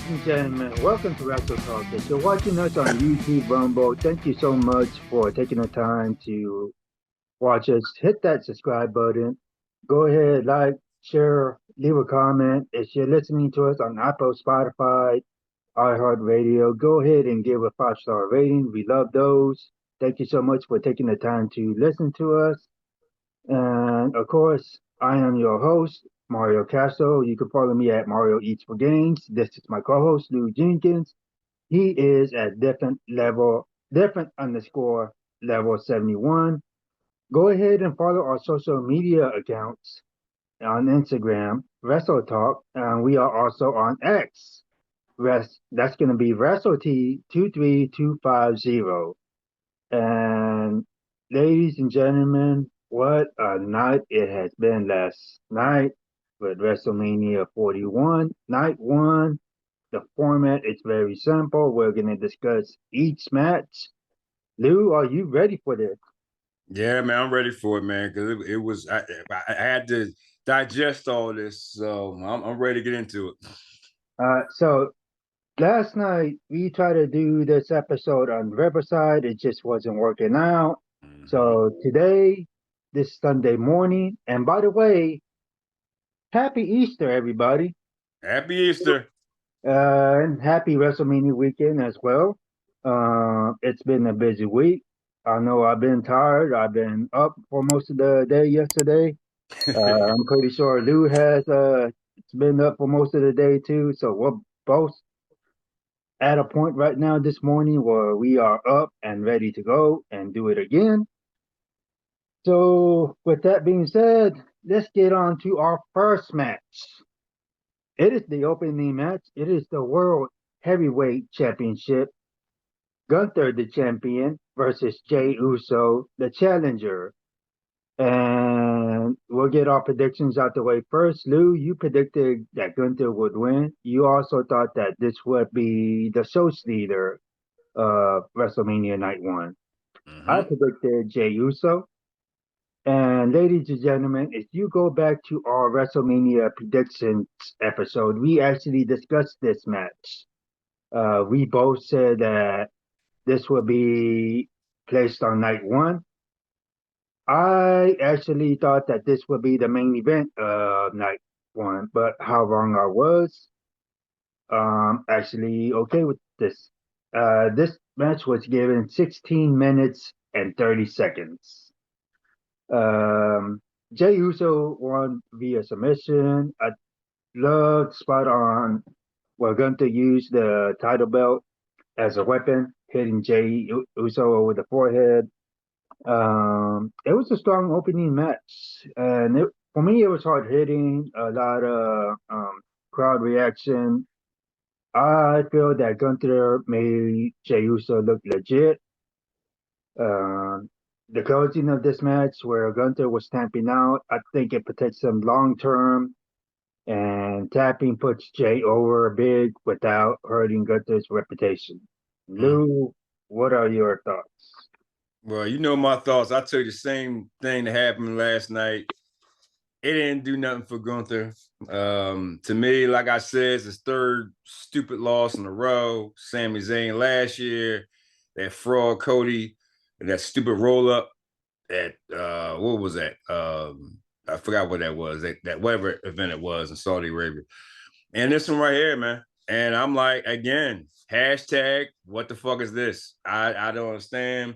and gentlemen, welcome to Wrestle Talk. If you're watching us on YouTube, Rumble, thank you so much for taking the time to watch us. Hit that subscribe button. Go ahead, like, share, leave a comment. If you're listening to us on Apple, Spotify, iHeartRadio, go ahead and give a 5-star rating. We love those. Thank you so much for taking the time to listen to us. And of course, I am your host, Mario Castro. You can follow me at Mario Eats for Games. This is my co-host, Lou Jenkins. He is at different underscore level 71. Go ahead and follow our social media accounts on Instagram, Wrestle Talk, and we are also on X. That's going to be WrestleT23250. And ladies and gentlemen, what a night it has been last night with WrestleMania 41, night one. The format is very simple. We're going to discuss each match. Lou, are you ready for this? Yeah, man, I'm ready for it, man. Because it was I had to digest all this, so I'm ready to get into it. So last night we tried to do this episode on Riverside. It just wasn't working out. Mm-hmm. So today, this Sunday morning, and by the way, happy Easter, everybody. Happy Easter. And happy WrestleMania weekend as well. It's been a busy week. I know I've been tired. I've been up for most of the day yesterday. I'm pretty sure Lou has been up for most of the day too. So we're both at a point right now this morning where we are up and ready to go and do it again. So with that being said, let's get on to our first match. It is the opening match. It is the World Heavyweight Championship. Gunther, the champion, versus Jey Uso, the challenger. And we'll get our predictions out the way first. Lou, you predicted that Gunther would win. You also thought that this would be the show leader of WrestleMania Night 1. I Mm-hmm. predicted Jey Uso. And ladies and gentlemen, if you go back to our WrestleMania predictions episode, we actually discussed this match. We both said that this will be placed on night one. I actually thought that this would be the main event of night one, but how wrong I was. Actually okay with this. This match was given 16 minutes and 30 seconds. Um, Jey Uso won via submission. I loved spot on. We're going to use the title belt as a weapon, hitting Jey Uso over the forehead. It was a strong opening match, and for me, it was hard hitting. A lot of crowd reaction. I feel that Gunther made Jey Uso look legit. Um, the closing of this match, where Gunther was tapping out, I think it protects him long term, and tapping puts Jey over big without hurting Gunther's reputation. Mm. Lou, what are your thoughts? Well, you know my thoughts. I tell you the same thing that happened last night. It didn't do nothing for Gunther. To me, like I said, it's his third stupid loss in a row. Sami Zayn last year, that fraud Cody, and that stupid roll up at what was that? I forgot what that was. That whatever event it was in Saudi Arabia. And this one right here, man. And I'm like, again, hashtag what the fuck is this? I don't understand.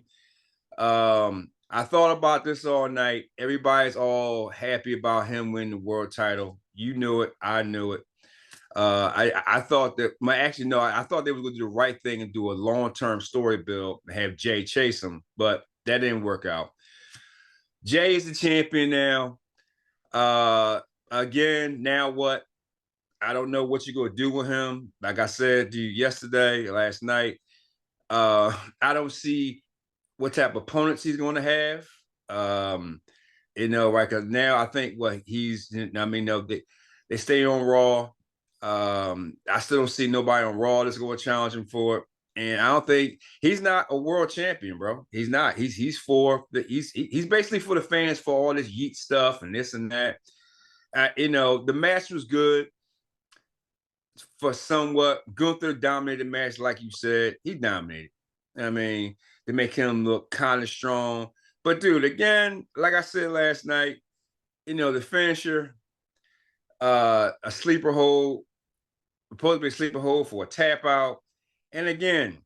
I thought about this all night. Everybody's all happy about him winning the world title. You knew it, I knew it. I thought that actually no, I thought they were going to do the right thing and do a long-term story build and have Jay chase him, but that didn't work out. Jay is the champion now. Again, now what? I don't know what you're gonna do with him. Like I said to you yesterday, last night, I don't see what type of opponents he's going to have. Um, right? Because now I think what he's, I mean, no, they stay on Raw. I still don't see nobody on Raw that's going to challenge him for it. And I don't think he's not a world champion, bro. He's not. He's basically for the fans for all this yeet stuff and this and that. The match was good. for somewhat. Gunther dominated the match, like you said. He dominated. I mean, they make him look kind of strong. But dude, again, like I said last night, the finisher, a sleeper hold, supposed to be a sleeper hold for a tap out. And again,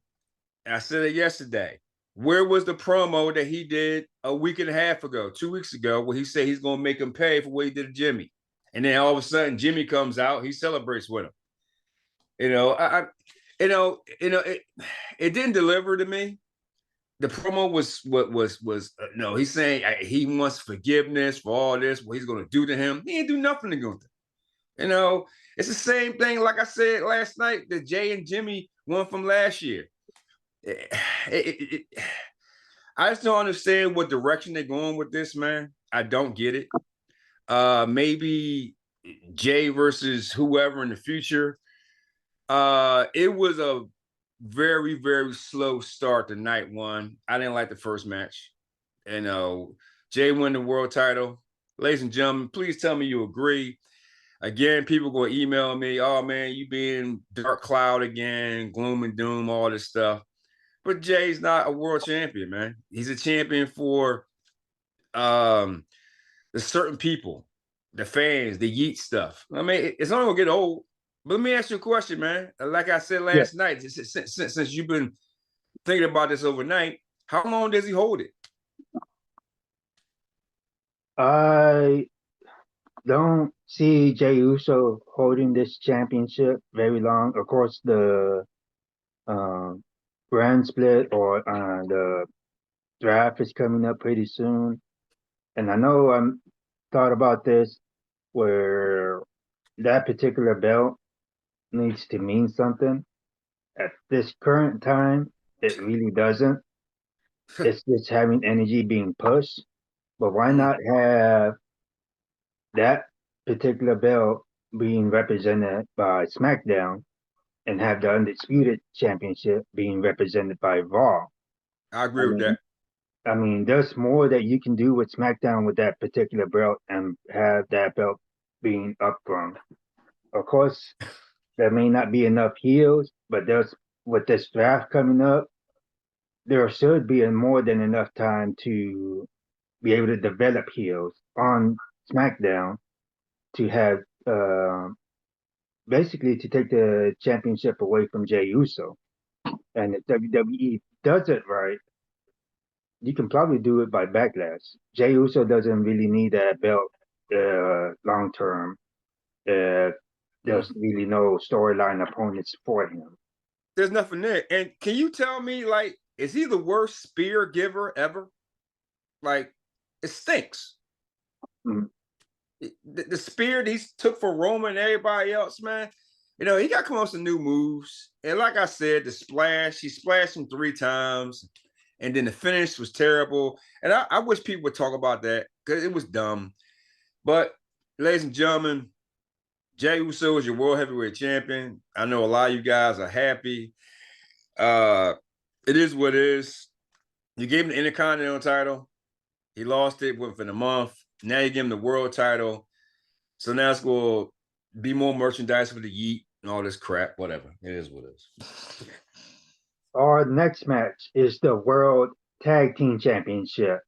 I said it yesterday. Where was the promo that he did a week and a half ago, 2 weeks ago, where he said he's going to make him pay for what he did to Jimmy? And then all of a sudden, Jimmy comes out, he celebrates with him. It didn't deliver to me. The promo was no. He's saying he wants forgiveness for all this. What he's going to do to him? He didn't do nothing to Gunther. It's the same thing. Like I said last night, the Jay and Jimmy one from last year. I just don't understand what direction they're going with this, man. I don't get it. Maybe Jay versus whoever in the future. It was a very, very slow start to night one. I didn't like the first match. Jay won the world title. Ladies and gentlemen, please tell me you agree. Again, people going to email me, oh man, you being dark cloud again, gloom and doom, all this stuff. But Jay's not a world champion, man. He's a champion for the certain people, the fans, the yeet stuff. I mean, it's only gonna get old. But let me ask you a question, man. Like I said last night, since you've been thinking about this overnight, how long does he hold it? I don't see Jey Uso holding this championship very long. Of course, the brand split or the draft is coming up pretty soon. And I know I thought about this where that particular belt needs to mean something. At this current time, it really doesn't. It's just having energy being pushed. But why not have that particular belt being represented by SmackDown and have the Undisputed Championship being represented by Raw? I I agree with mean, that. I mean, there's more that you can do with SmackDown with that particular belt and have that belt being up from. Of course, there may not be enough heels, but there's with this draft coming up, there should be more than enough time to be able to develop heels on SmackDown to have basically to take the championship away from Jey Uso. And if WWE does it right, you can probably do it by backlash. Jey Uso doesn't really need that belt long term. There's really no storyline opponents for him. There's nothing there. And can you tell me, like, is he the worst spear giver ever? Like, it stinks. Mm. The spear he took for Roman and everybody else, man. He got to come up with some new moves. And like I said, the splash, he splashed him 3 times. And then the finish was terrible. And I wish people would talk about that because it was dumb. But, ladies and gentlemen, Jey Uso is your world heavyweight champion. I know a lot of you guys are happy. It is what it is. You gave him the Intercontinental title. He lost it within a month. Now you give him the world title. So now it's going to be more merchandise for the Yeet and all this crap. Whatever. It is what it is. Our next match is the World Tag Team Championship.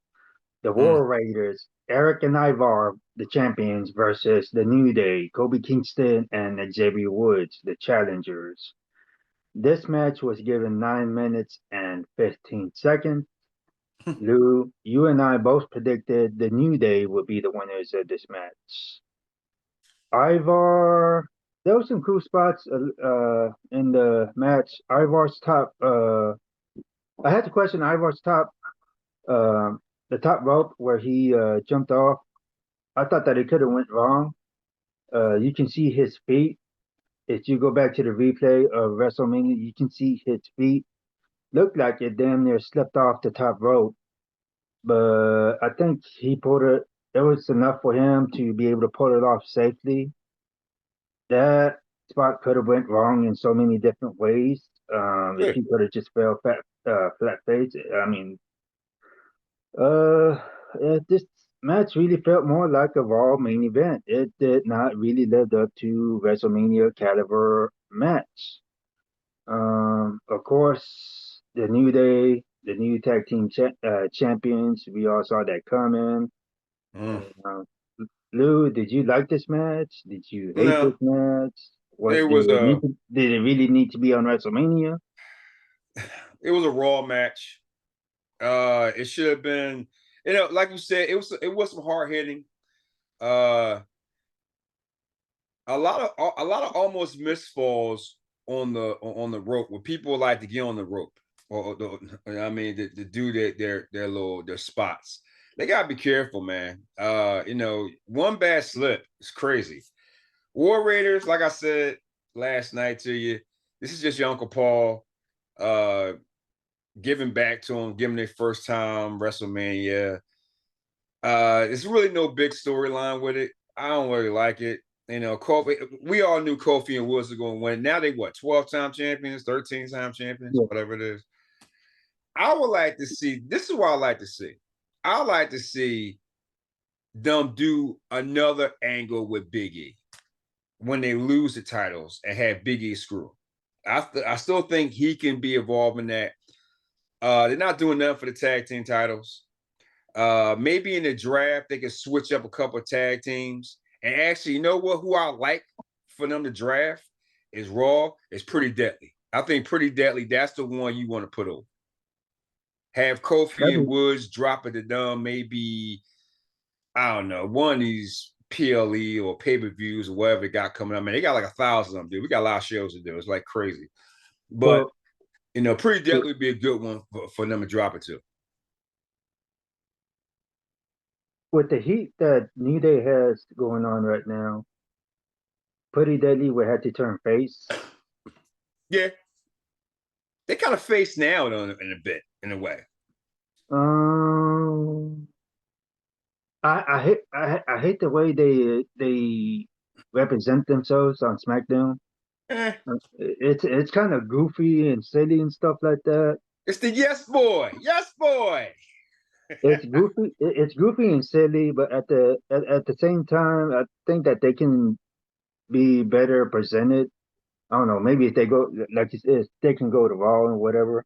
The War Raiders, Eric and Ivar, the champions, versus the New Day, Kobe Kingston and Xavier Woods, the challengers. This match was given 9 minutes and 15 seconds. Lou, you and I both predicted the New Day would be the winners of this match. Ivar, there were some cool spots in the match. Ivar's top, I had to question Ivar's top, uh, the top rope where he jumped off. I thought that it could have went wrong. You can see his feet. If you go back to the replay of WrestleMania, you can see his feet looked like it damn near slipped off the top rope. But I think he pulled it. It was enough for him to be able to pull it off safely. That spot could have went wrong in so many different ways. If he could have just fell flat face, I mean, uh, this match really felt more like a Raw main event. It did not really live up to WrestleMania caliber match. Of course, the New Day, the new tag team champions. We all saw that coming. Mm. Uh, Lou, did you like this match? Did you hate this No, match? it Did was it a did it really need to be on WrestleMania? it was a Raw match. It should have been, like you said, it was some hard hitting. Uh, a lot of almost missed falls on the rope where people like to get on the rope or I mean to do their spots. They gotta be careful, man. One bad slip is crazy. War Raiders, like I said last night to you, this is just your Uncle Paul giving back to him, giving their first time WrestleMania. It's really no big storyline with it. I don't really like it. Kofi, we all knew Kofi and Woods are going to win. Now they what, 12-time champions, 13-time champions, Yeah, whatever it is. I would like to see, this is what I like to see. I like to see them do another angle with Big E when they lose the titles and have Big E screw. I still think he can be involved in that. They're not doing nothing for the tag team titles. Maybe in the draft they can switch up a couple of tag teams. And actually, you know what? Who I like for them to draft is Raw. Is Pretty Deadly. I think Pretty Deadly. That's the one you want to put over. Have Kofi that'd and be Woods drop it to them. Maybe I don't know, one of these PLE or pay per views or whatever they got coming up. I mean, they got like 1,000 of them, dude. We got a lot of shows to do. It's like crazy. But well Pretty with Deadly would be a good one for them to drop it to. with the heat that New Day has going on right now. Pretty Deadly would have to turn face. Yeah, they kind of face now in a bit, in a way. Um, I hate the way they represent themselves on SmackDown. Eh, It's kind of goofy and silly and stuff like that. it's the Yes Boy. Yes Boy. It's goofy and silly, but at the same time, I think that they can be better presented. I don't know. Maybe if they go like you said, they can go to Raw and whatever.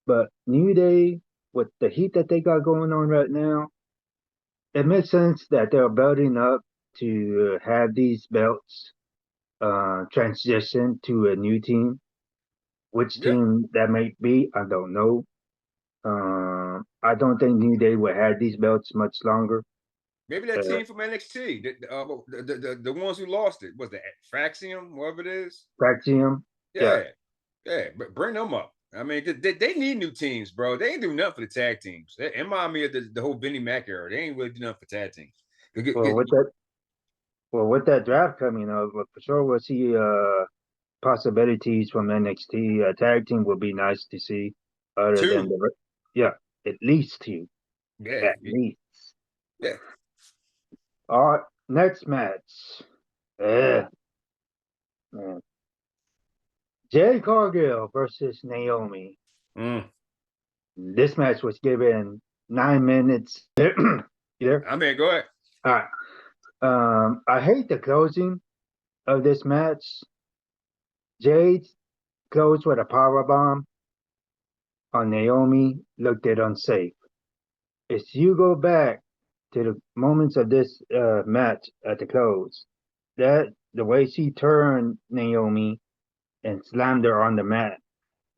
But New Day, with the heat that they got going on right now, it makes sense that they're building up to have these belts transition to a new team. Which Yeah. team that may be, I don't know. I don't think New Day will have these belts much longer. Maybe that Uh, team from NXT, the ones who lost it, was the Faxium, whatever it is. Praxium, yeah. Yeah, yeah, but bring them up. I mean, they need new teams, bro. They ain't do nothing for the tag teams. They remind me of the whole Vinnie Mac era. They ain't really do nothing for tag teams. Well, with that draft coming up, well, for sure we'll see possibilities from NXT. A tag team would be nice to see. Other than Two. the yeah, at least two, Yeah, at least. yeah. All right, next match. Yeah, man. Jay Cargill versus Naomi. Mm. This match was given 9 minutes. You there? I mean, go ahead. All right. I hate the closing of this match. Jade closed with a power bomb on Naomi, looked it unsafe. If you go back to the moments of this match at the close, that the way she turned Naomi and slammed her on the mat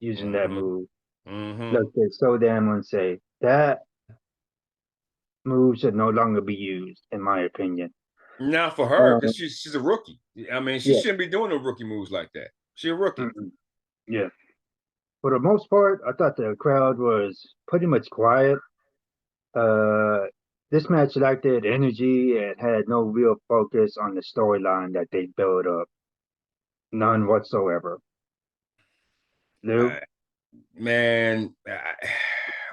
using that Mm-hmm. move Mm-hmm. looked it so damn unsafe. That move should no longer be used, in my opinion. Now for her, Uh, because she's a rookie. I mean, she yeah, shouldn't be doing no rookie moves like that. She a rookie. mm-mm, yeah. For the most part, I thought the crowd was pretty much quiet. Uh, this match lacked that energy and had no real focus on the storyline that they built up. None whatsoever. Lou? Man,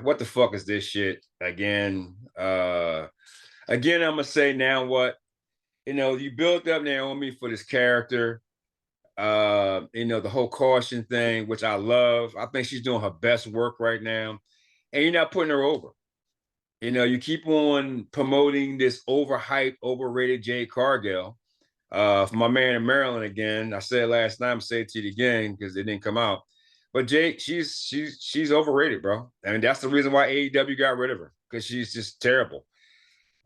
what the fuck is this shit again? Again, I'm gonna say now what you built up Naomi for this character. The whole caution thing, which I love. I think she's doing her best work right now, and you're not putting her over. You keep on promoting this overhyped, overrated Jade Cargill, For my man in Maryland again, I said last night, I'm saying it to you again because it didn't come out. But Jake, she's overrated, bro. I mean, that's the reason why AEW got rid of her because she's just terrible.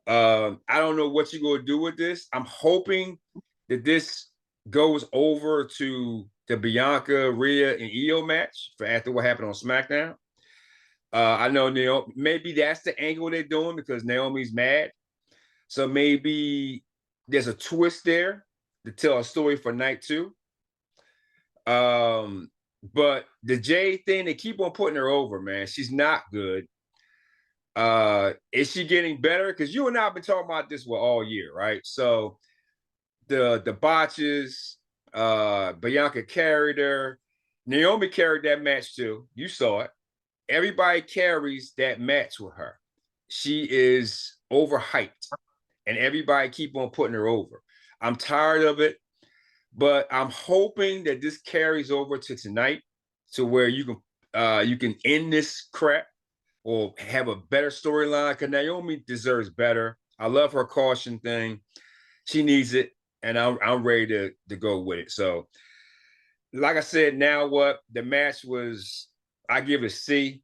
I don't know what you're gonna do with this. I'm hoping that this goes over to the Bianca, Rhea, and Io match for after what happened on SmackDown. I know Naomi, maybe that's the angle they're doing because Naomi's mad. So maybe there's a twist there to tell a story for night two. But the Jade thing, they keep on putting her over, man. She's not good. Is she getting better? Because you and I have been talking about this all year, right? So the botches, Bianca carried her. Naomi carried that match too. You saw it. Everybody carries that match with her. She is overhyped, and everybody keep on putting her over. I'm tired of it, but I'm hoping that this carries over to tonight, to where you can end this crap or have a better storyline. Because Naomi deserves better. I love her caution thing. She needs it, and I'm ready to go with it. So, like I said, now what the match was, I give it a C.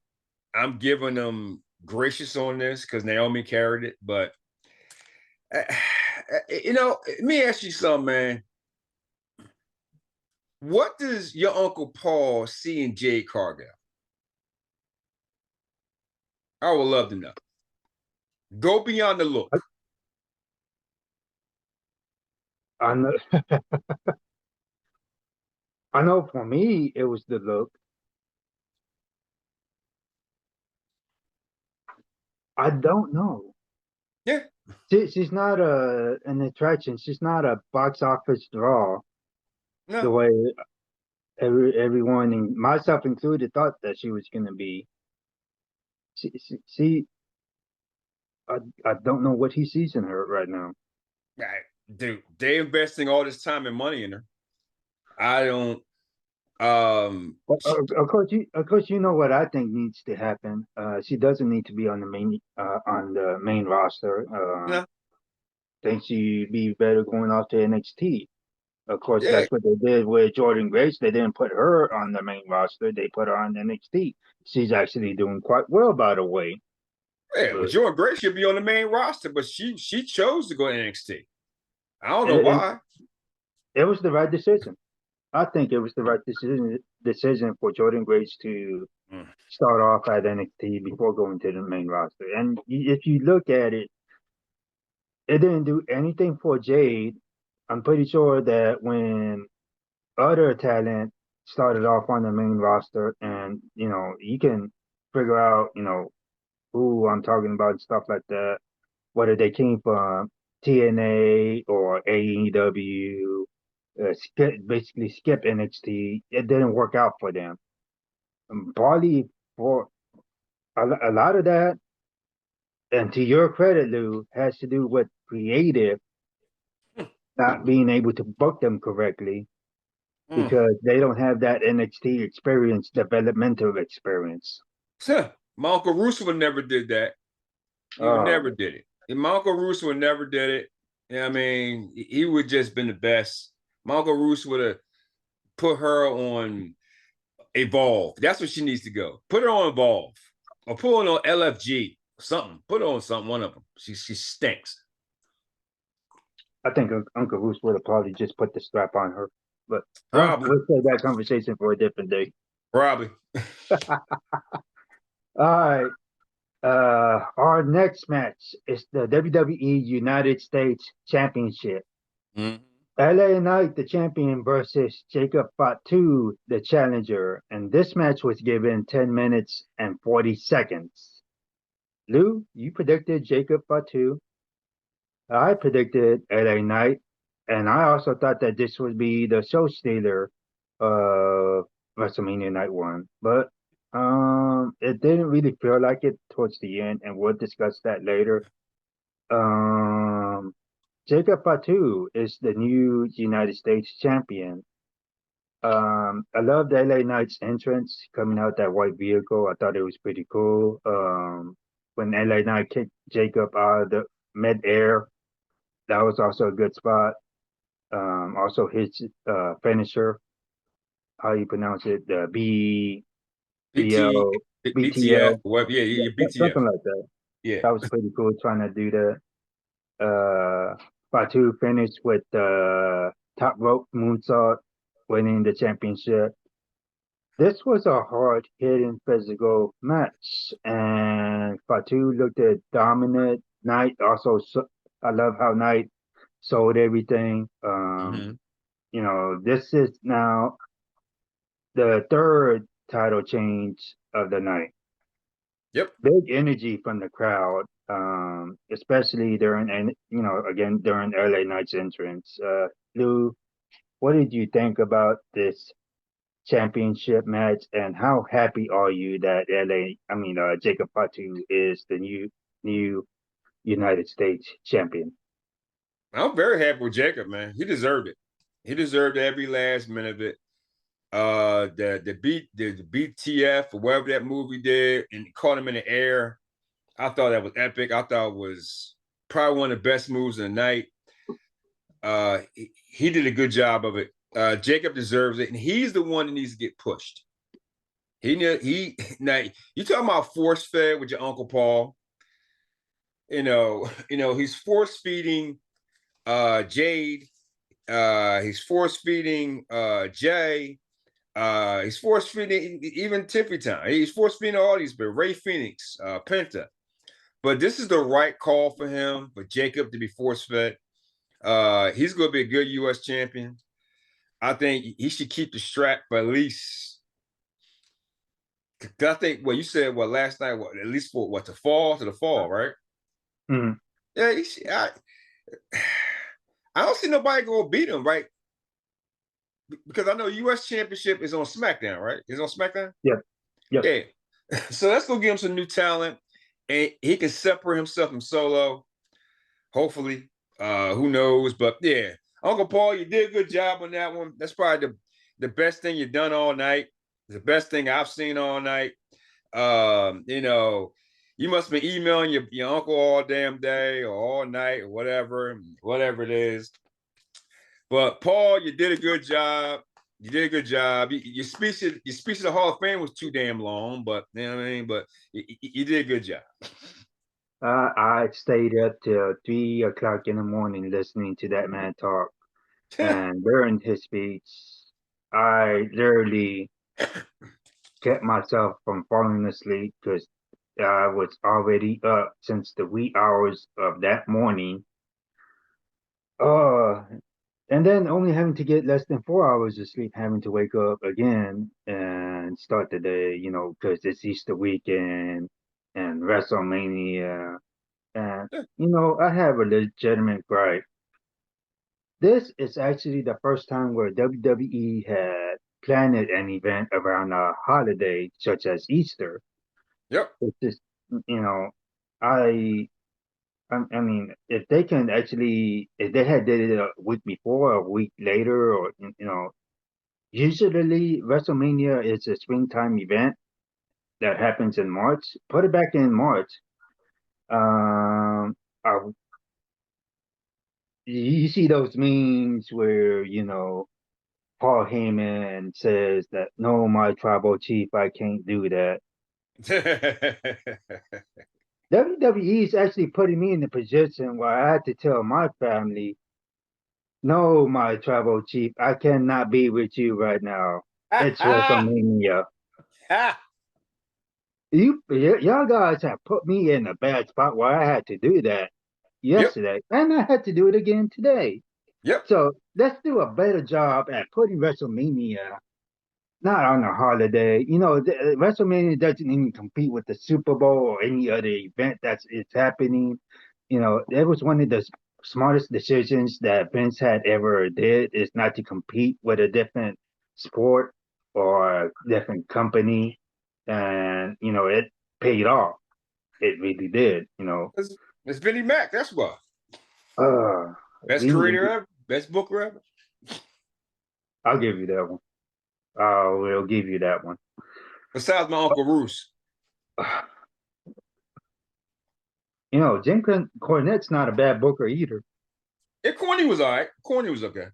I'm giving them gracious on this because Naomi carried it. But let me ask you something, man. What does your Uncle Paul see in Jade Cargill? I would love to know. Go beyond the look. I know, I know for me, it was the look. I don't know. Yeah, She's not an attraction. She's not a box office draw the no, way everyone, myself included, thought that she was going to be. She I, I don't know what he sees in her right now. dude, they investing all this time and money in her. I don't. Well, of course, you know what I think needs to happen. She doesn't need to be on the main roster. No, Think she'd be better going off to NXT. Of course, yeah, that's what they did with Jordan Grace. They didn't put her on the main roster. They put her on NXT. She's actually doing quite well, by the way. yeah. But But Jordan Grace should be on the main roster, but she chose to go to NXT. I don't know it, why. it was the right decision. I think it was the right decision for Jordan Grace to Mm. start off at NXT before going to the main roster. And if you look at it, it didn't do anything for Jade. I'm pretty sure that when other talent started off on the main roster, and you can figure out, who I'm talking about and stuff like that, whether they came from TNA or AEW, basically skip NXT. It didn't work out for them. Partly for a lot of that, and to your credit, Lou, has to do with creative not being able to book them correctly Mm. because they don't have that NXT experience, developmental experience. My Uncle Russo never did that. He would Uh, never did it. And my Uncle Russo never did it. I mean, he would just been the best. My Uncle Russo would have put her on Evolve. That's what she needs to go. Put her on Evolve. Or put her on LFG. Something. Put her on something, one of them. She stinks. I think Uncle Bruce would have probably just put the strap on her, but Probably. we'll save that conversation for a different day. Probably. All right. Our next match is the WWE United States Championship. Mm-hmm. LA Knight, the champion, versus Jacob Fatu, the challenger. And this match was given 10 minutes and 40 seconds. Lou, you predicted Jacob Fatu. I predicted LA Knight. And I also thought that this would be the show stealer of WrestleMania Night 1. But it didn't really feel like it towards the end, and we'll discuss that later. Um, Jacob Fatu is the new United States champion. I loved LA Knight's entrance coming out that white vehicle. I thought it was pretty cool. When LA Knight kicked Jacob out of the mid-air, that was also a good spot. Also his finisher, how you pronounce it, the BT, BL, BTF, BTL, what? Yeah, yeah, yeah, BTF. something like that. Yeah. That was pretty cool trying to do that. Fatu finished with the top rope moonsault, winning the championship. This was a hard-hitting physical match, and Fatu looked at dominant. Knight also, I love how Knight sold everything. Hmm. This is now the third title change of the night. Yep. Big energy from the crowd, especially during, and again during LA Knight's entrance. Lou, what did you think about this championship match, and how happy are you that Jacob Fatu is the new United States champion? I'm very happy with Jacob, man. He deserved it. He deserved every last minute of it. The BTF or whatever that movie did and caught him in the air. I thought that was epic. I thought it was probably one of the best moves of the night. He did a good job of it. Jacob deserves it, and he's the one that needs to get pushed. He now you talking about force fed with your Uncle Paul. He's force feeding Jade. He's force feeding Jay. He's force feeding even Tiffy Town. He's force feeding all these, but Ray Phoenix, Penta. But this is the right call for him, for Jacob to be force fed. He's going to be a good U.S. champion. I think he should keep the strap for at least. I think you said last night, at least for to the fall, right? Mhm. Yeah, I don't see nobody gonna beat him, right? Because I know U.S. Championship is on SmackDown, right? Is on SmackDown. Yep, yep. Yeah. So let's go get him some new talent, and he can separate himself from Solo. Hopefully, who knows? But yeah, Uncle Paul, you did a good job on that one. That's probably the best thing you've done all night. The best thing I've seen all night. Um, you know, you must have been emailing your uncle all damn day or all night or whatever it is. But Paul, you did a good job. You did a good job. Your speech to the Hall of Fame was too damn long, but you know what I mean. But you did a good job. I stayed up till 3 o'clock in the morning listening to that man talk, and during his speech, I literally kept myself from falling asleep because I was already up since the wee hours of that morning. Uh, and then only having to get less than 4 hours of sleep, having to wake up again and start the day, because it's Easter weekend and WrestleMania. And, I have a legitimate gripe. This is actually the first time where WWE had planned an event around a holiday such as Easter. Yep. It's just, you know, I, I mean, if they can actually, if they had did it a week before, a week later, or usually WrestleMania is a springtime event that happens in March. Put it back in March. Um, I, you see those memes where Paul Heyman says that no, my tribal chief, I can't do that. WWE is actually putting me in the position where I had to tell my family, no, my tribal chief, I cannot be with you right now. It's WrestleMania. Y'all guys have put me in a bad spot where I had to do that Yep. yesterday, and I had to do it again today. Yep. So let's do a better job at putting WrestleMania not on a holiday. WrestleMania doesn't even compete with the Super Bowl or any other event that's it's happening. That was one of the smartest decisions that Vince had ever did is not to compete with a different sport or a different company, and it paid off. It really did. It's Vinnie Mac. That's why. Uh, Best we, creator ever. Best booker ever. I'll give you that one. I will give you that one. Besides my Uncle Roos. Jim Cornette's not a bad booker either. Yeah, Corny was all right. Corny was okay.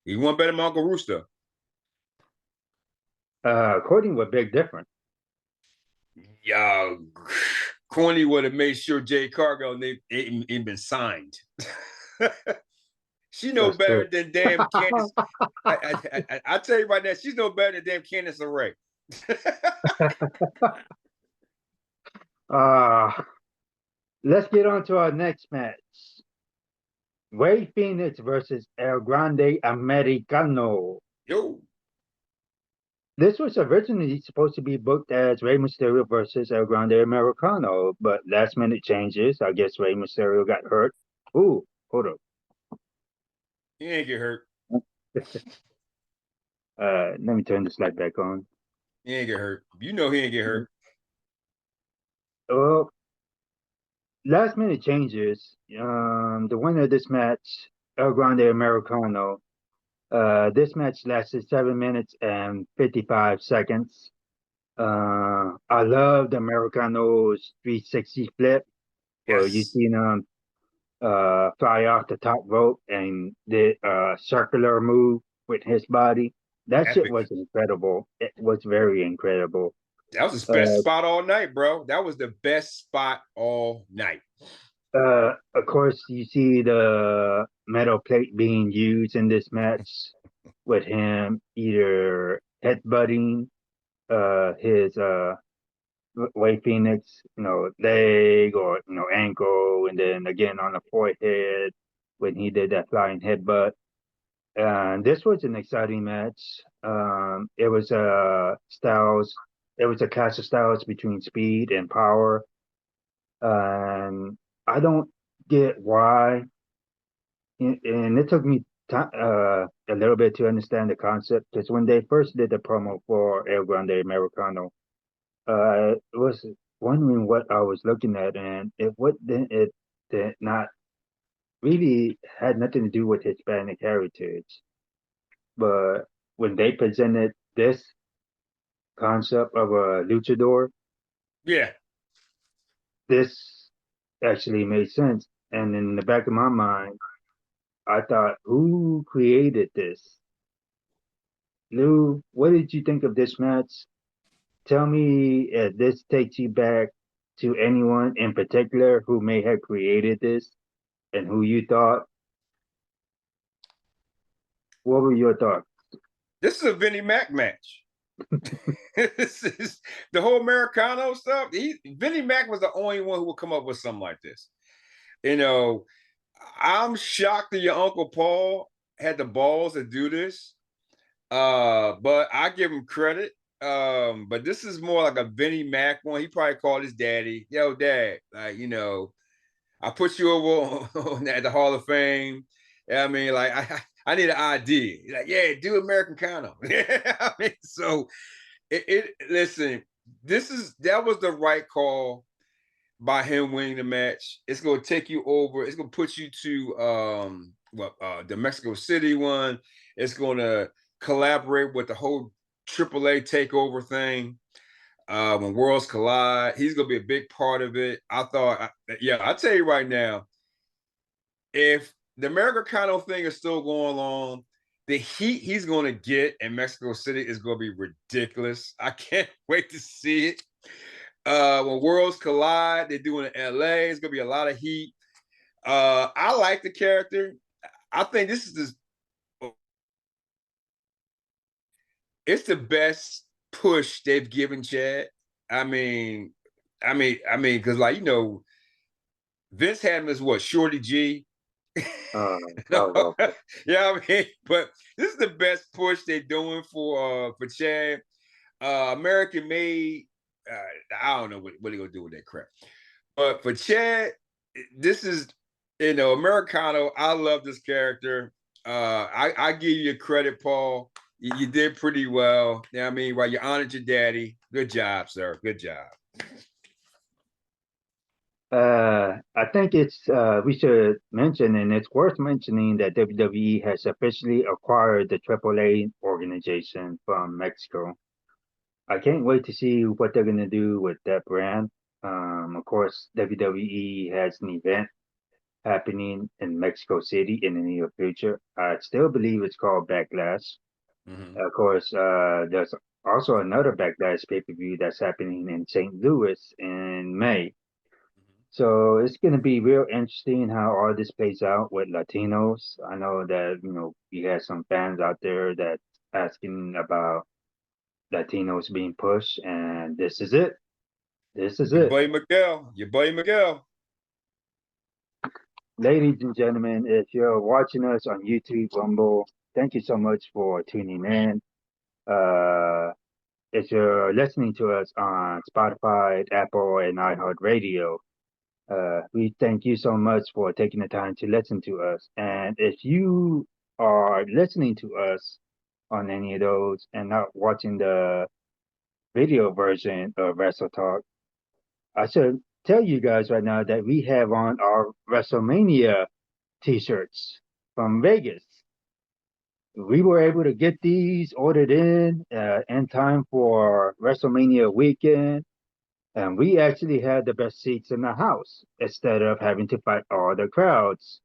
He won better than Uncle Rooster. According with Big Different. Yeah, Corny would have made sure Jay Cargill ain't been signed. She no That's true. better than damn Candace. I tell you right now, she's no better than damn Candace LeRae. uh, let's get on to our next match. Ray Phoenix versus El Grande Americano. Yo, This was originally supposed to be booked as Rey Mysterio versus El Grande Americano, but last minute changes. I guess Rey Mysterio got hurt. Ooh, hold up. he ain't get hurt. Let me turn this light back on. He ain't get hurt. You know he ain't get hurt. Well, last minute changes. The winner of this match, El Grande Americano. This match lasted 7 minutes and 55 seconds. I loved Americano's 360 flip. Well, you Yes, seen him fly off the top rope and did a circular move with his body. That shit epic. was incredible. It was very incredible. That was his best Uh, spot all night, bro. That was the best spot all night. of course, you see the metal plate being used in this match with him either headbutting his Wade Phoenix, leg or ankle, and then again on the forehead when he did that flying headbutt. And this was an exciting match. It was styles. It was a clash of styles between speed and power. And I don't get why. And it took me a little bit to understand the concept because when they first did the promo for El Grande Americano, I was wondering what I was looking at, and it did not really had nothing to do with Hispanic heritage. But when they presented this concept of a luchador, Yeah, this actually made sense. And in the back of my mind, I thought, who created this? Lou, what did you think of this match? Tell me if this takes you back to anyone in particular who may have created this and who you thought. What were your thoughts? this is a Vinnie Mac match. This is the whole Americano stuff. Vinnie Mac was the only one who would come up with something like this. You know, I'm shocked that your Uncle Paul had the balls to do this. But I give him credit. But this is more like a Vinnie Mac one. He probably called his daddy, yo, dad, like, I put you over at the Hall of Fame. I mean, like, I need an idea. Like, yeah, do American Cono. I mean, so listen, that was the right call by him winning the match. It's gonna take you over, it's gonna put you to the Mexico City one. It's gonna collaborate with the whole AAA takeover thing. When worlds collide, he's gonna be a big part of it. I'll tell you right now, if the Americano thing is still going on, the heat he's going to get in Mexico City is going to be ridiculous. I can't wait to see it. When worlds collide, they're doing it in LA. It's going to be a lot of heat. I like the character. I think it's the best push they've given Chad. I mean, because Vince had him as what, Shorty G. Uh, No, oh, okay. yeah, I mean, but this is the best push they're doing for Chad. American made. I don't know what they're gonna do with that crap. But for Chad, this is Americano. I love this character. I give you credit, Paul. You did pretty well. I mean, you honored your daddy. Good job, sir. Good job. I think we should mention, and it's worth mentioning that WWE has officially acquired the AAA organization from Mexico. I can't wait to see what they're gonna do with that brand. Of course, WWE has an event happening in Mexico City in the near future. I still believe it's called Backlash. Hmm. Of course, there's also another Backlash pay-per-view that's happening in St. Louis in May. So it's going to be real interesting how all this plays out with Latinos. I know that, we have some fans out there that asking about Latinos being pushed, and this is it. This is Your it. buddy Miguel, your buddy Miguel. Ladies and gentlemen, if you're watching us on YouTube, Rumble, thank you so much for tuning in. Uh, if you're listening to us on Spotify, Apple, and iHeartRadio, we thank you so much for taking the time to listen to us. And if you are listening to us on any of those and not watching the video version of Wrestle Talk, I should tell you guys right now that we have on our Wrestlemania t-shirts from Vegas. We were able to get these ordered in time for WrestleMania weekend, and we actually had the best seats in the house instead of having to fight all the crowds,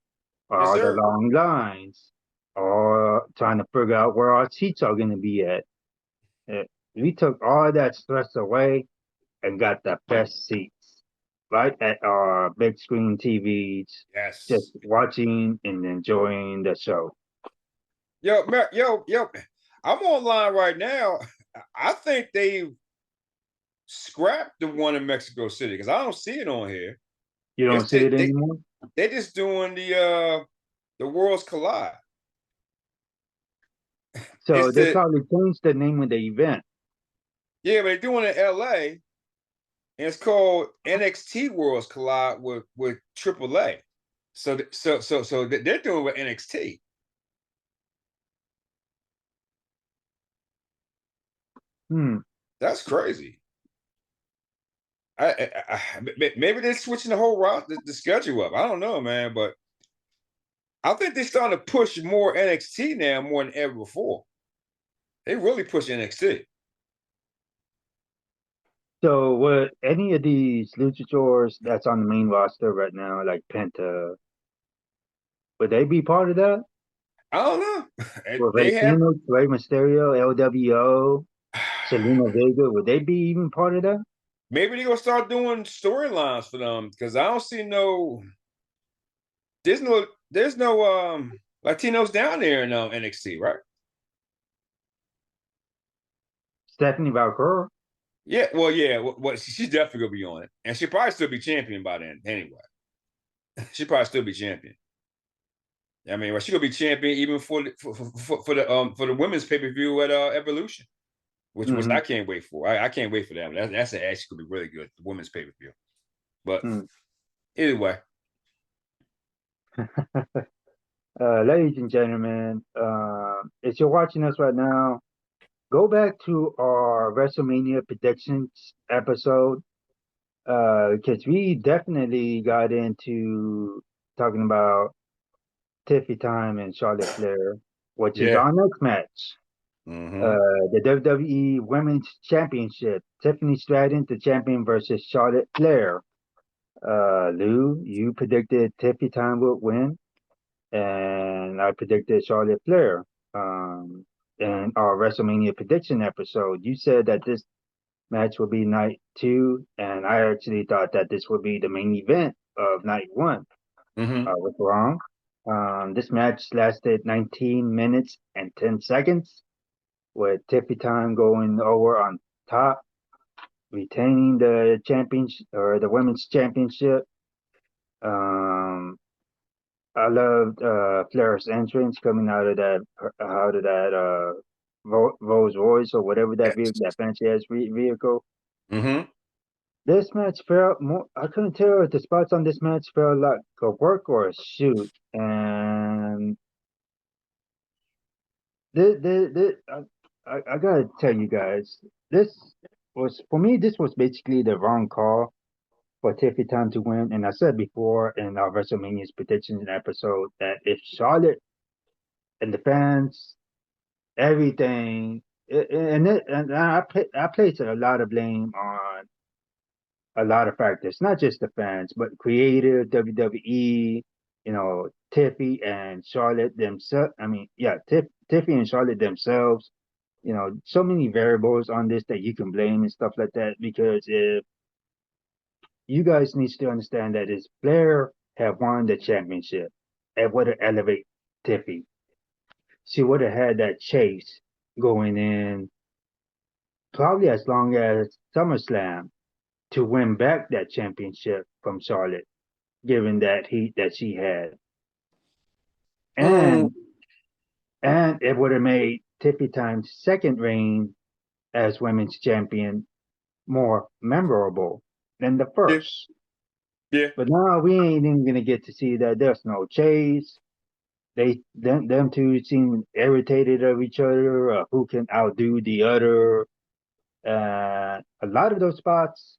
Yes, all the sir. long lines, or trying to figure out where our seats are going to be at. Uh, We took all that stress away and got the best seats right at our big screen TVs, just Yes. watching and enjoying the show. Yo. I'm online right now. I think they scrapped the one in Mexico City because I don't see it on here. You don't It's see it they anymore? they just doing the Worlds Collide. So It's they the probably changed the name of the event. Yeah, but they're doing it in LA, and it's called NXT Worlds Collide with AAA. So they're doing it with NXT. Hmm. That's crazy. Maybe they're switching the whole route, the schedule up. I don't know, man, but I think they're starting to push more NXT now more than ever before. They really push NXT. So would any of these luchadors that's on the main roster right now, like Penta, would they be part of that? I don't know. Would Rey They have Phoenix, Rey Mysterio, LWO, Selena Vega, would they be even part of that? maybe they're gonna start doing storylines for them because I don't see no there's no Latinos down there in NXT, right? Stephanie Valcour. Yeah, well, yeah, she's definitely gonna be on it, and she'll probably still be champion by then. Anyway, she'll probably still be champion. I mean, well, she's gonna be champion even for the women's pay per view at Evolution, which Hmm. I can't wait for. I can't wait for that. That's actually gonna be really good. The women's pay per view, but Hmm. either way, Ladies and gentlemen, if you're watching us right now, go back to our WrestleMania predictions episode because we definitely got into talking about Tiffy Time and Charlotte Flair, which is yeah. our next match. Hmm. The WWE Women's Championship. Tiffany Stratton, the champion, versus Charlotte Flair. Lou, you predicted Tiffy Time would win, and I predicted Charlotte Flair. In our WrestleMania prediction episode, you said that this match would be night two, and I actually thought that this would be the main event of night one. I Hmm. was wrong. This match lasted 19 minutes and 10 seconds, with Tiffy Time going over on top, retaining the championship or the women's championship. Um, I loved Flair's entrance coming out of that Rolls Royce or whatever that vehicle, Yes. that fancy ass vehicle. Hmm. This match felt more. I couldn't tell if the spots on this match felt like a work or a shoot. And I gotta tell you guys, this was for me. This was basically the wrong call for Tiffy Time to win. And I said before in our WrestleMania's predictions episode that if Charlotte and the fans, everything, and I place a lot of blame on a lot of factors, not just the fans, but creative WWE. Tiffy and Charlotte themselves. I mean, yeah, Tiffy and Charlotte themselves. So many variables on this that you can blame and stuff like that. Because if you guys need to understand that if Blair had won the championship, it would have elevated Tiffy. She would have had that chase going in probably as long as SummerSlam to win back that championship from Charlotte, given that heat that she had. Mm, And it would have made Tiffy Time's second reign as women's champion more memorable than the yeah, first. yeah. But now we ain't even gonna get to see that. There's no chase. Them two seem irritated of each other. Who can outdo the other? A lot of those spots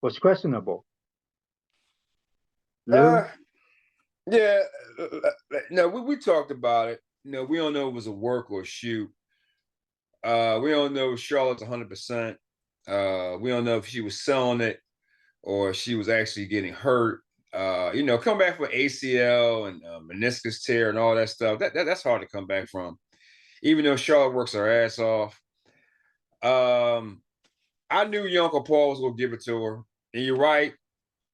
was questionable. Uh, Lou, yeah. No, we talked about it. We don't know if it was a work or a shoot. We don't know if Charlotte's 100%. We don't know if she was selling it or she was actually getting hurt. Come back from ACL and meniscus tear and all that stuff. That's hard to come back from, even though Charlotte works her ass off. I knew your Uncle Paul was gonna give it to her, and you're right.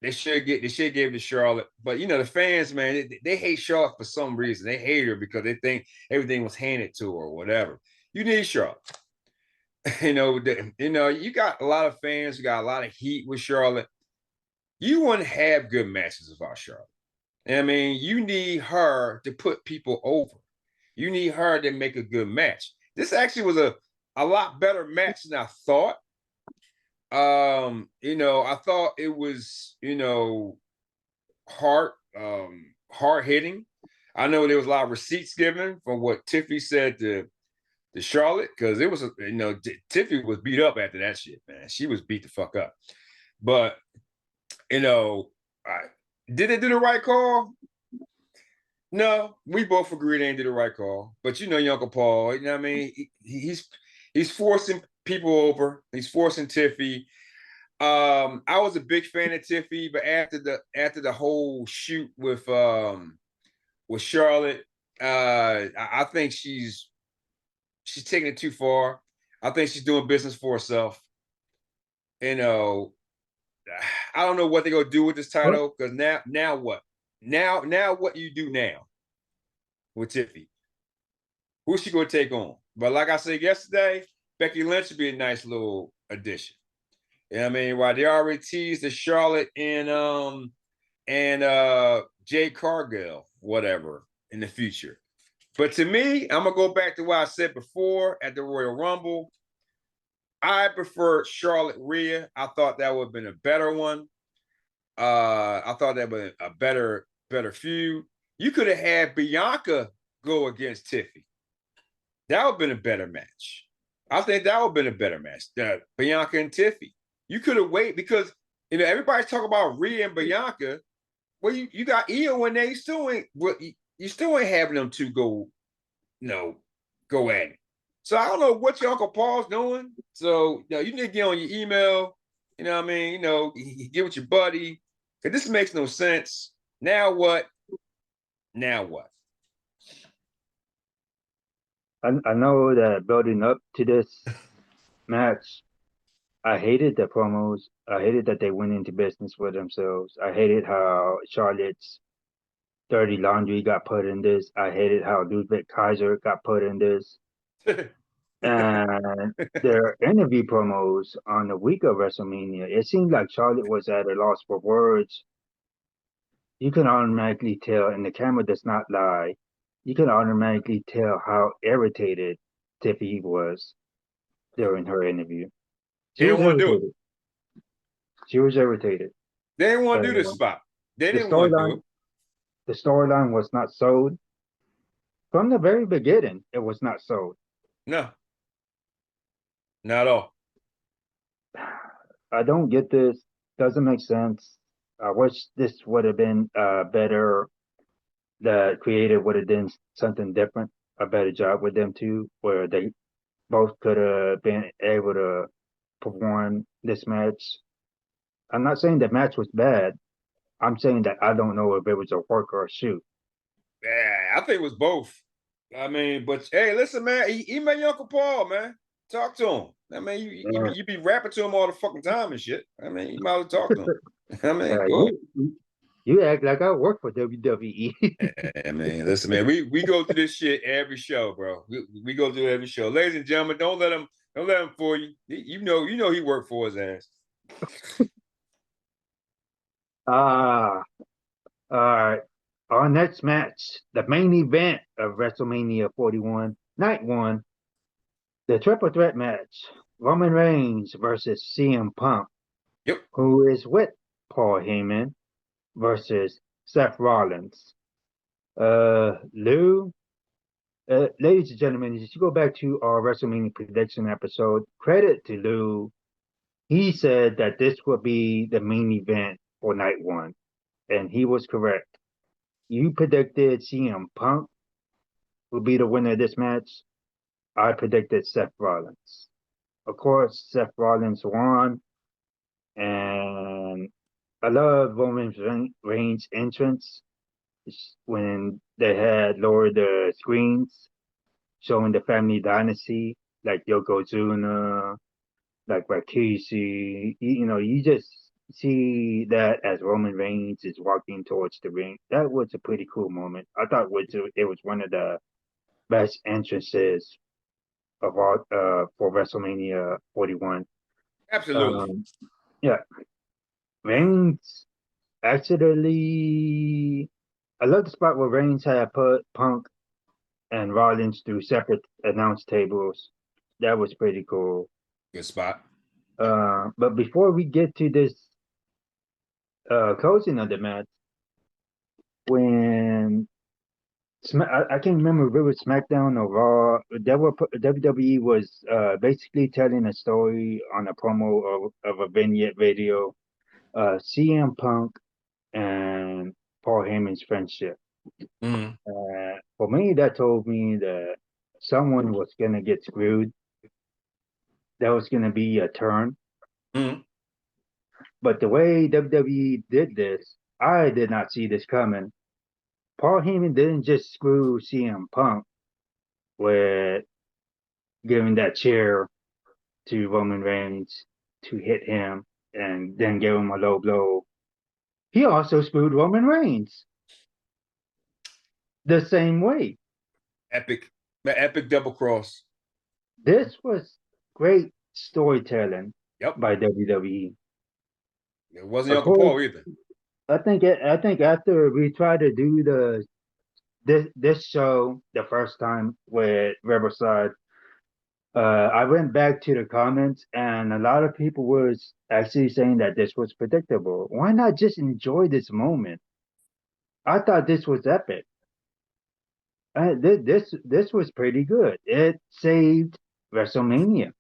They should give it to Charlotte, but the fans, man, they hate Charlotte for some reason. They hate her because they think everything was handed to her or whatever. You need Charlotte. You got a lot of fans. You got a lot of heat with Charlotte. You wouldn't have good matches without Charlotte. I mean, you need her to put people over. You need her to make a good match. This actually was a lot better match than I thought. I thought it was, hard hitting. I know there was a lot of receipts given from what Tiffy said to Charlotte, because it was Tiffy was beat up after that shit, man. She was beat the fuck up. But you know, I, did they do the right call? No, we both agree they did the right call. But your Uncle Paul, what I mean? He's forcing people over. He's forcing Tiffy. I was a big fan of Tiffy, but after the whole shoot with Charlotte, I think she's taking it too far. I think she's doing business for herself. You know, I don't know what they're gonna do with this what? title, because now what? Now what you do now with Tiffy? Who's she gonna take on? But like I said yesterday, Becky Lynch would be a nice little addition. You know what I mean? Why they already teased the Charlotte and Jade Cargill, whatever, in the future. But to me, I'm gonna go back to what I said before at the Royal Rumble. I prefer Charlotte Rhea. I thought that would have been a better one. I thought that would have been a better feud. You could have had Bianca go against Tiffy. That would have been a better match. I think that would have been a better match. Bianca and Tiffy. You could have waited, because everybody's talking about Rhea and Bianca. Well, you got Io in there. You still ain't having them two go at it. So I don't know what your Uncle Paul's doing. So you need to get on your email. You know what I mean? Get with your buddy. Because this makes no sense. Now what? Now what? I know that building up to this match, I hated the promos. I hated that they went into business for themselves. I hated how Charlotte's dirty laundry got put in this. I hated how Ludwig Kaiser got put in this. And their interview promos on the week of WrestleMania, it seemed like Charlotte was at a loss for words. You can automatically tell, and the camera does not lie. You can automatically tell how irritated Tiffy was during her interview. She They was didn't want to do it. irritated. She was irritated. They didn't want Uh, to do this spot. They the didn't want to do storyline, it. the storyline was not sold from the very beginning. It was not sold. No, not at all. I don't get this. Doesn't make sense. I wish this would have been better. The creative would have done something different, a better job with them too, where they both could have been able to perform this match. I'm not saying the match was bad. I'm saying that I don't know if it was a work or a shoot. Yeah, I think it was both. I mean, but hey, listen, man, email your Uncle Paul, man. Talk to him. I mean, Uh, you be rapping to him all the fucking time and shit. I mean, you might as well talk to him. I mean, go ahead. you act like I work for WWE. I mean, listen, man, we go through this shit every show, bro. We go through every show. Ladies and gentlemen, don't let him fool you. You know he worked for his ass. Ah, all right. Our next match, the main event of WrestleMania 41, Night 1, the triple threat match, Roman Reigns versus CM Punk, Yep. who is with Paul Heyman, versus Seth Rollins. Lou, ladies and gentlemen, if you go back to our WrestleMania prediction episode, credit to Lou. He said that this would be the main event for night one, and he was correct. You predicted CM Punk would be the winner of this match. I predicted Seth Rollins. Of course, Seth Rollins won, and I love Roman Reigns' entrance when they had lowered the screens showing the family dynasty, like Yokozuna, like Rikishi. You just see that as Roman Reigns is walking towards the ring. That was a pretty cool moment. I thought it was one of the best entrances of all for WrestleMania 41. Absolutely. Um, yeah, Reigns actually. I love the spot where Reigns had put Punk and Rollins through separate announce tables. That was pretty cool. Good spot. But before we get to this closing of the match, when I can't remember if it was SmackDown or Raw, WWE was basically telling a story on a promo of a vignette video, CM Punk and Paul Heyman's friendship. Mm-hmm. For me, that told me that someone was gonna get screwed. That was gonna be a turn. Mm-hmm. But the way WWE did this, I did not see this coming. Paul Heyman didn't just screw CM Punk with giving that chair to Roman Reigns to hit him and then give him a low blow. He also screwed Roman Reigns the same way. Epic. The epic double cross. This was great storytelling Yep. by WWE. It wasn't Of Uncle course, Paul either. I think after we tried to do this show the first time with Riverside, I went back to the comments, and a lot of people was actually saying that this was predictable. Why not just enjoy this moment? I thought this was epic. This was pretty good. It saved WrestleMania.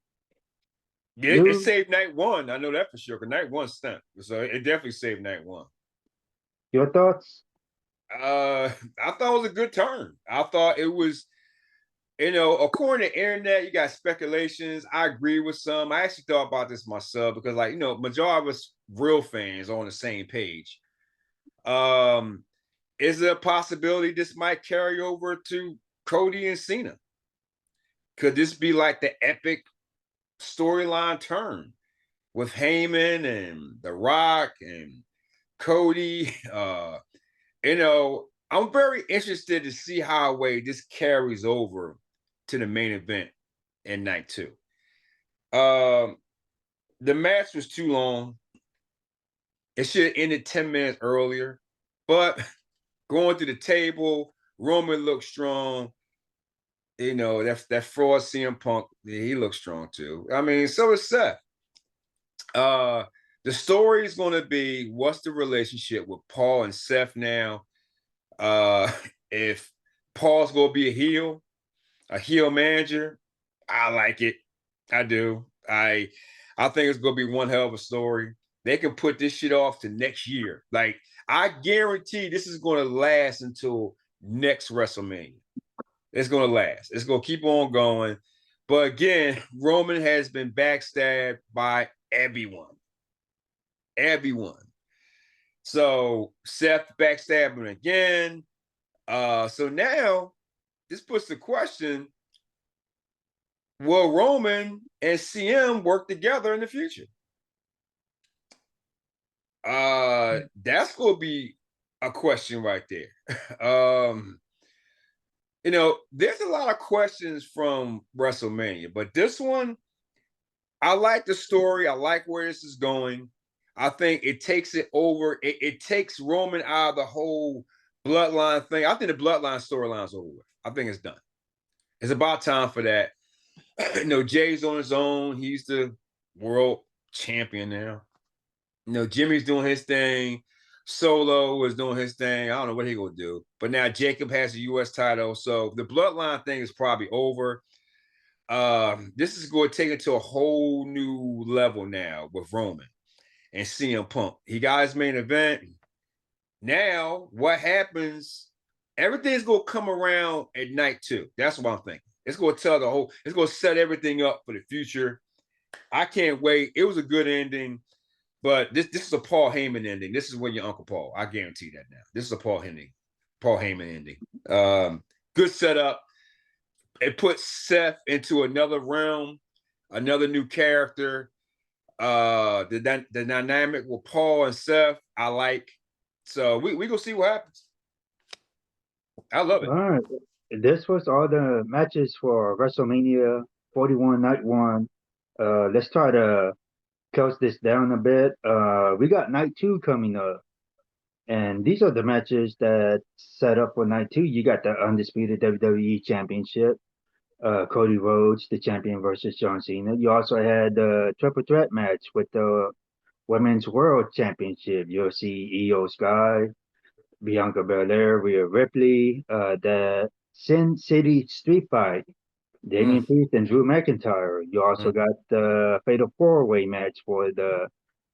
Yeah, it Lou, saved night one. I know that for sure. Because night one stunk. So it definitely saved night one. your thoughts? Uh, I thought it was a good turn. I thought it was, according to internet, you got speculations. I agree with some. I actually thought about this myself because, like, majority of us real fans are on the same page. Um, is there a possibility this might carry over to Cody and Cena? Could this be like the epic storyline turn with Heyman and The Rock and Cody? I'm very interested to see how way this carries over to the main event in night two. Um, the match was too long. It should have ended 10 minutes earlier, but going to the table, Roman looked strong. That fraud CM Punk, yeah, he looks strong too. I mean, so is Seth. Uh, the story is going to be what's the relationship with Paul and Seth now. Uh, if Paul's going to be a heel manager, I like it. I do. I think it's going to be one hell of a story. They can put this shit off to next year. Like, I guarantee this is going to last until next WrestleMania. It's going to last. It's going to keep on going. But again, Roman has been backstabbed by everyone. Everyone. So Seth backstabbing again. So now this puts the question: will Roman and CM work together in the future? That's gonna be a question right there. There's a lot of questions from WrestleMania, but this one, I like the story. I like where this is going. I think it takes it over. It takes Roman out of the whole bloodline thing. I think the bloodline storyline's over with. I think it's done. It's about time for that. Jay's on his own. He's the world champion now. Jimmy's doing his thing. Solo is doing his thing. I don't know what he gonna do. But now Jacob has the U.S. title. So the bloodline thing is probably over. This is going to take it to a whole new level now with Roman and CM Punk. He got his main event. Now, what happens? Everything's going to come around at night two. That's what I'm thinking. It's going to it's going to set everything up for the future. I can't wait. It was a good ending, but this is a Paul Heyman ending. This is when your Uncle Paul. I guarantee that now. This is a Paul Heyman ending. Good setup. It puts Seth into another realm, another new character. The dynamic with Paul and Seth, I like. So we gonna see what happens. I love it. All right. This was all the matches for WrestleMania 41 Night 1. Let's try to cut this down a bit. We got Night 2 coming up. And these are the matches that set up for Night 2. You got the undisputed WWE Championship. Cody Rhodes, the champion, versus John Cena. You also had the triple threat match with the Women's World Championship. You'll see Io Sky, Bianca Belair, Rhea Ripley, the Sin City Street Fight, Damian Priest and Drew McIntyre. You also got the Fatal Four-Way match for the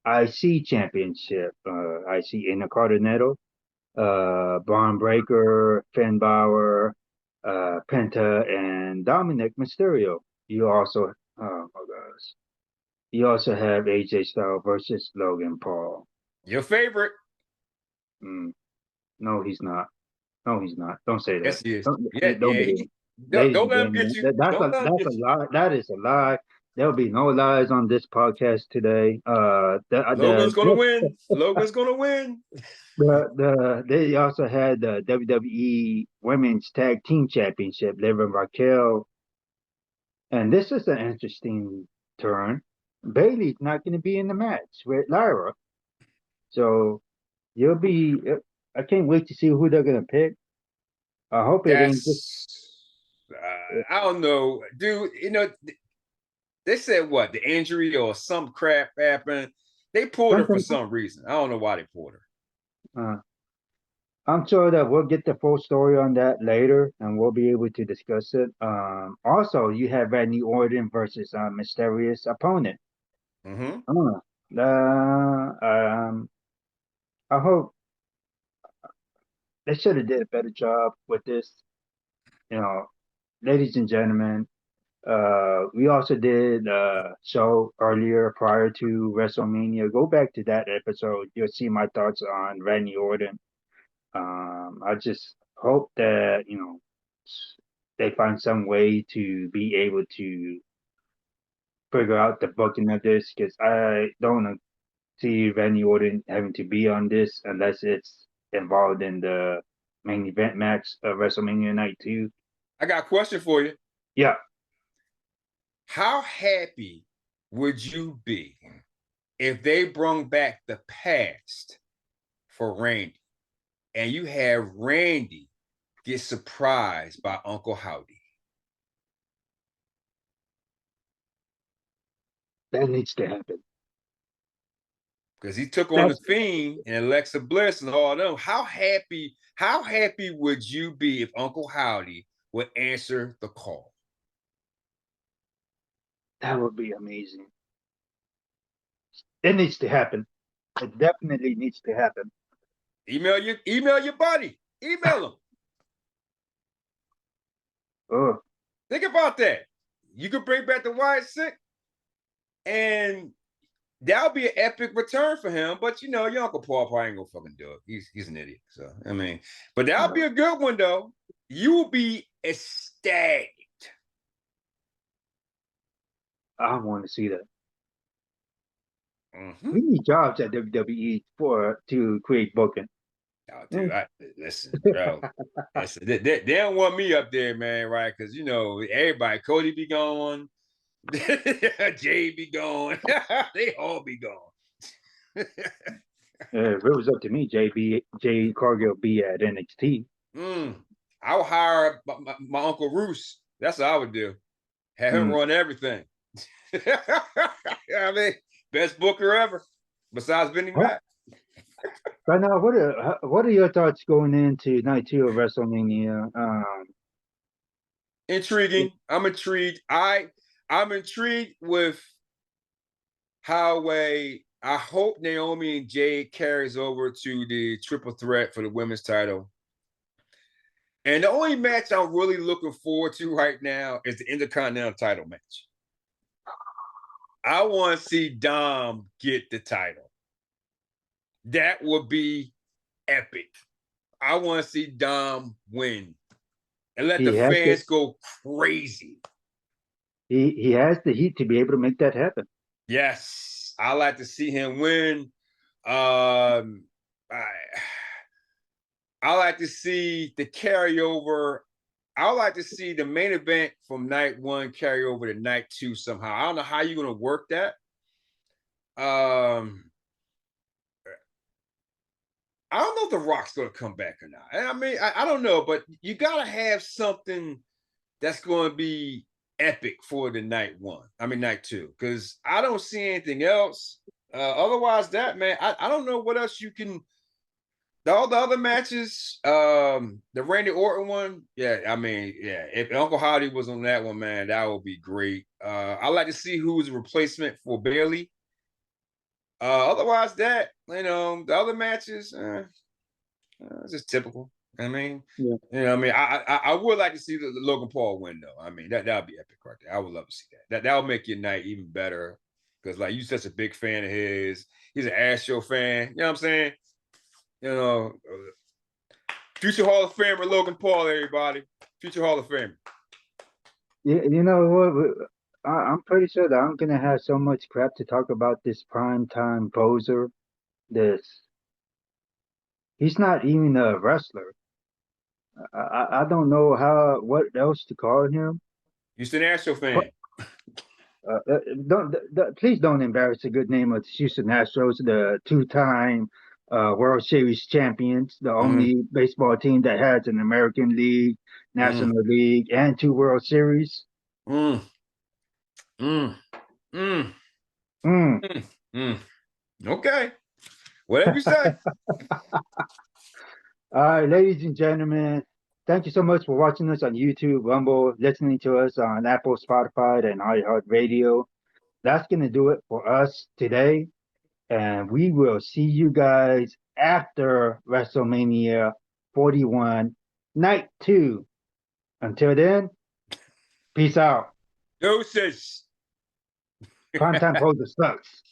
IC Championship, IC Intercontinental, Braun Breaker, Finn Balor, Penta, and Dominic Mysterio. You also, oh my gosh, you also have AJ Styles versus Logan Paul. Your favorite? No, he's not. No, he's not. Don't say that. Yes, he is. Don't, Yeah, don't yeah. believe it. Ladies Don't and let him get gentlemen, you. Don't let him that's get a you. lie. That is a lie. There'll be no lies on this podcast today. Logan's gonna win. Logan's gonna win. They also had the WWE Women's Tag Team Championship, Liv and Raquel. And this is an interesting turn. Bailey's not going to be in the match with Lyra. So you'll be, I can't wait to see who they're going to pick. I hope it ain't just. I don't know, dude. They said what the injury or some crap happened. They pulled her for Something. some reason. I don't know why they pulled her. I'm sure that we'll get the full story on that later, and we'll be able to discuss it. Also, you have Randy Orton versus a mysterious opponent. Mm-hmm. I hope they should have did a better job with this. You know, ladies and gentlemen, we also did a show earlier prior to WrestleMania. Go back to that episode. You'll see my thoughts on Randy Orton. I just hope that, they find some way to be able to figure out the booking of this because I don't see Randy Orton having to be on this unless it's involved in the main event match of WrestleMania Night 2. I got a question for you. Yeah. How happy would you be if they brought back the past for Randy and you have Randy get surprised by Uncle Howdy? That needs to happen. Because he took on the Fiend and Alexa Bliss and all of them. How happy would you be if Uncle Howdy would answer the call? That would be amazing. It needs to happen. It definitely needs to happen. Email your buddy. Email him. Oh. Think about that. You could bring back the Wyatt Sick and that'll be an epic return for him. But you know, your Uncle Paul probably ain't gonna fucking do it. He's an idiot. So I mean, but that'll be a good one though. You will be ecstatic. I want to see that. Mm-hmm. We need jobs at WWE to create booking. Oh, dude, listen, bro. Listen, they don't want me up there, man, right? Because you know, everybody, Cody be gone, Jay be gone, they all be gone. If it was up to me, Jay Cargill be at NXT. I would hire my Uncle Roos. That's what I would do. Have him run everything. I mean, best booker ever, besides Vinnie Mac. Right now, what are your thoughts going into night 2 of WrestleMania? Intriguing. I'm intrigued. I'm intrigued with how I hope Naomi and Jade carries over to the triple threat for the women's title. And the only match I'm really looking forward to right now is the Intercontinental title match. I want to see Dom get the title. That would be epic. I want to see Dom win and let the fans go crazy. He has the heat to be able to make that happen. Yes, I like to see him win. I like to see the carryover. I like to see the main event from night 1 carry over to night 2 somehow. I don't know how you're going to work that. I don't know if The Rock's going to come back or not. I mean, I don't know, but you got to have something that's going to be epic for the night 2, because I don't see anything else. Otherwise, that, man, I don't know what else you can. All the other matches, the Randy Orton one, yeah, I mean, yeah, if Uncle Howdy was on that one, man, that would be great. I like to see who's a replacement for Bailey. Otherwise, that, you know, the other matches, it's just typical. I mean, yeah. You know, I mean, I would like to see the Logan Paul win, though. I mean, that would be epic right there. I would love to see that. That would make your night even better, because like you such a big fan of his. He's an Astro fan. You know what I'm saying? You know, future Hall of Famer Logan Paul, everybody. Future Hall of Famer. Yeah, you know what? I'm pretty sure that I'm gonna have so much crap to talk about this primetime poser. He's not even a wrestler. I don't know what else to call him. Houston Astro fan. Don't please don't embarrass the good name of the Houston Astros, the two-time World Series champions, the only baseball team that has an American League, National League, and 2 World Series. Okay, whatever you say. All right, ladies and gentlemen, thank you so much for watching us on YouTube, Rumble, listening to us on Apple, Spotify, and iHeartRadio. That's going to do it for us today. And we will see you guys after WrestleMania 41, Night 2. Until then, peace out. Doses. Primetime Poser sucks.